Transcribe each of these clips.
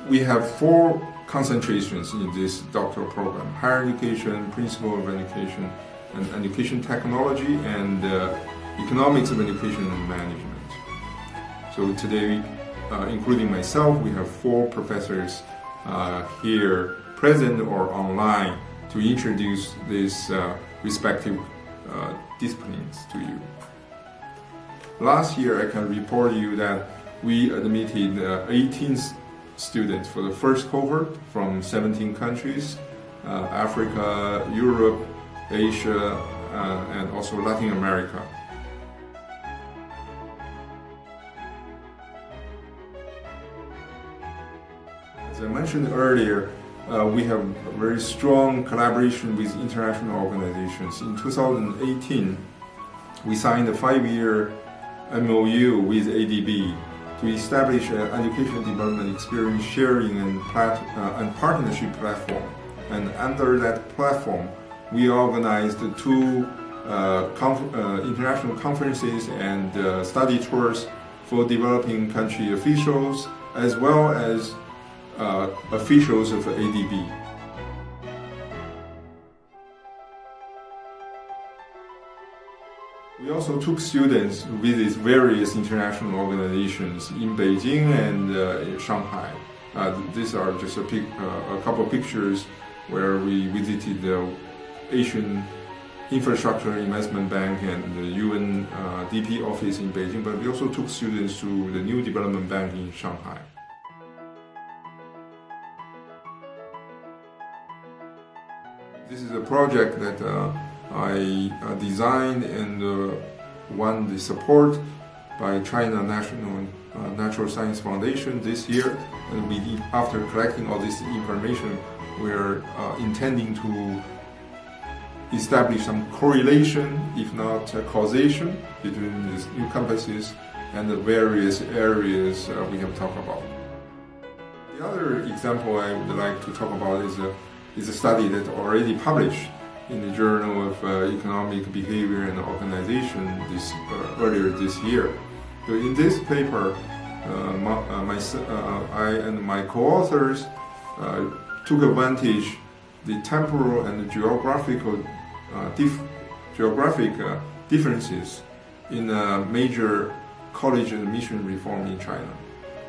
We have 4 concentrations in this doctoral program: higher education, principle of education, and education technology, and economics of education and management. So today, including myself, we have 4 professors here present or online to introduce these respective disciplines to you. Last year, I can report you that we admitted 18 students for the first cohort from 17 countries, Africa, Europe, Asia, and also Latin America. As I mentioned earlier, we have a very strong collaboration with international organizations. In 2018, we signed a 5-year MOU with ADB to establish an education development experience sharing and partnership platform. And under that platform, we organized 2 international conferences and study tours for developing country officials as well as officials of ADB. We also took students to visit various international organizations in Beijing and Shanghai. These are just a couple of pictures where we visited the Asian Infrastructure Investment Bank and the UNDP office in Beijing, but we also took students to the New Development Bank in Shanghai. This is a project that I designed and won the support by China National Natural Science Foundation this year. And after collecting all this information, we're intending to establish some correlation, if not causation, between these new campuses and the various areas we have talked about. The other example I would like to talk about is a study that already published in the Journal of Economic Behavior and Organization earlier this year. So in this paper, I and my co-authors took advantage the temporal and geographic differences in major college admission reform in China.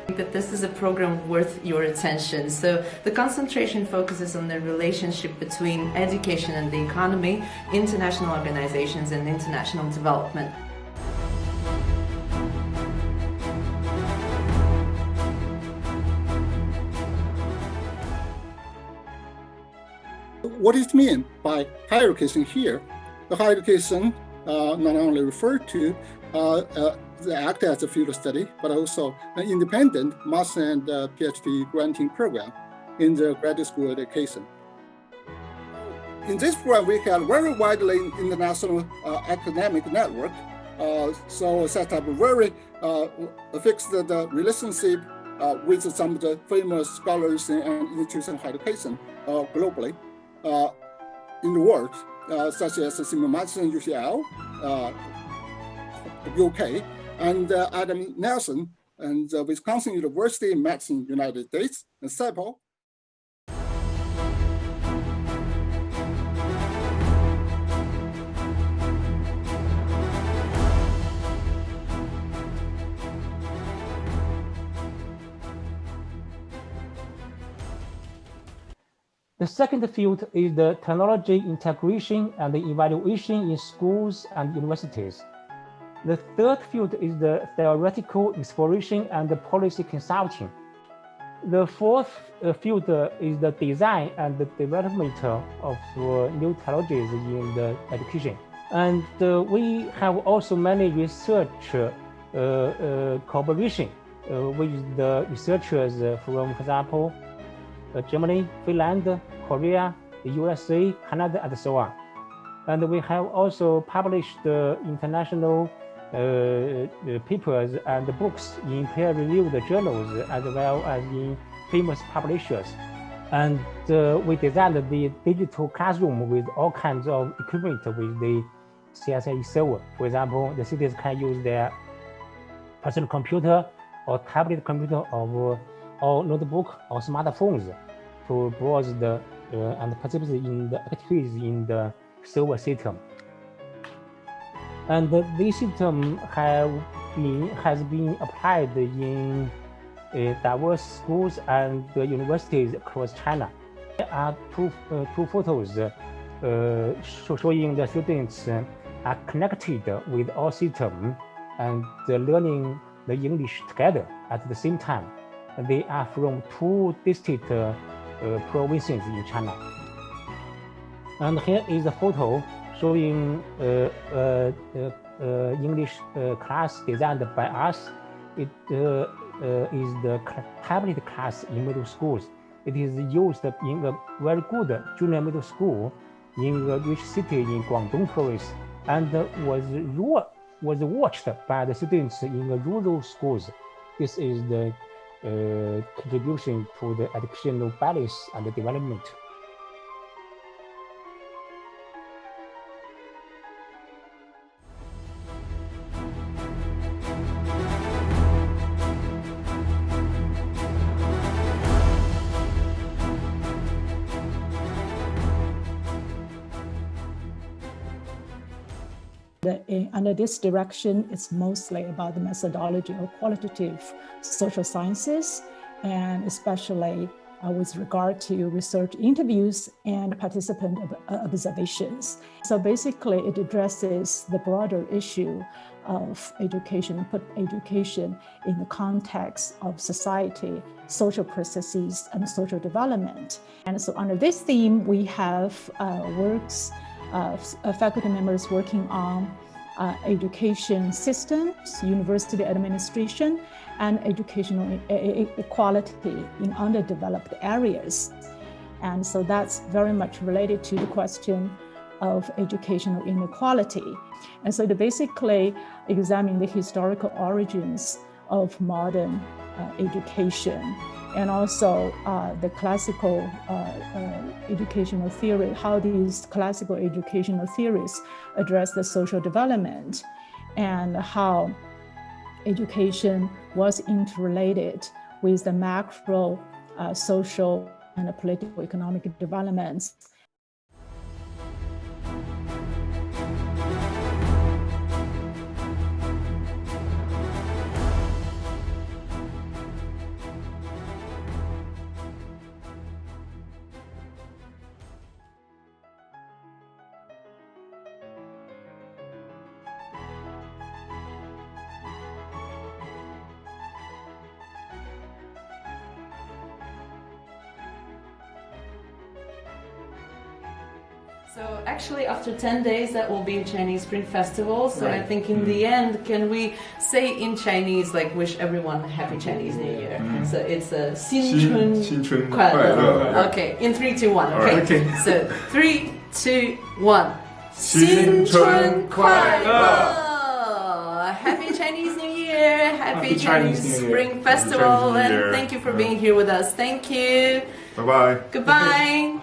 That this is a program worth your attention. So the concentration focuses on the relationship between education and the economy, international organizations, and international development. What does it mean by higher education here? The higher education not only refer to the act as a field study, but also an independent master and PhD granting program in the graduate school education. In this program, we have very widely international academic network, so set up a very fixed relationship with some of the famous scholars and institutions of higher education globally in the world, such as Simon Madison, UCL, UK, and Adam Nelson and Wisconsin University in Madison, United States, and SEPO. The second field is the technology integration and the evaluation in schools and universities. The third field is the theoretical exploration and the policy consulting. The fourth field is the design and the development of new technologies in the education. And we have also many research cooperation with the researchers from, for example, Germany, Finland, Korea, the USA, Canada, and so on. And we have also published international papers and books in peer-reviewed journals as well as in famous publishers. And we designed the digital classroom with all kinds of equipment with the CSAE server. For example, the students can use their personal computer or tablet computer or notebook or smartphones to browse and participate in the activities in the server system. And this system has been applied in diverse schools and universities across China. There are two photos showing the students are connected with our system and learning the English together at the same time. They are from two distinct provinces in China. And here is a photo showing English class designed by us. It is the tablet class in middle schools. It is used in a very good junior middle school in a rich city in Guangdong province, and was watched by the students in the rural schools. This is the contribution to the educational balance and the development. Under this direction, it's mostly about the methodology of qualitative social sciences, and especially with regard to research interviews and participant observations. So basically, it addresses the broader issue of education, put education in the context of society, social processes, and social development. And so under this theme, we have faculty members working on education systems, university administration, and educational equality in underdeveloped areas. And so that's very much related to the question of educational inequality. And so to basically examine the historical origins of modern education, and also the classical educational theory, how these classical educational theories address the social development, and how education was interrelated with the macro social and political economic developments. So actually after 10 days that will be Chinese Spring Festival, so right. I think in the end, can we say in Chinese, like wish everyone a happy Chinese New Year? So it's a 新春快乐. Okay, in 3, 2, 1, okay? Okay. So 3, 2, 1. 新春快乐. Happy Chinese New Year! Happy Happy Chinese Chinese New Year. Spring Festival! Chinese New Year. And thank you for being here with us. Thank you. Bye bye. Goodbye.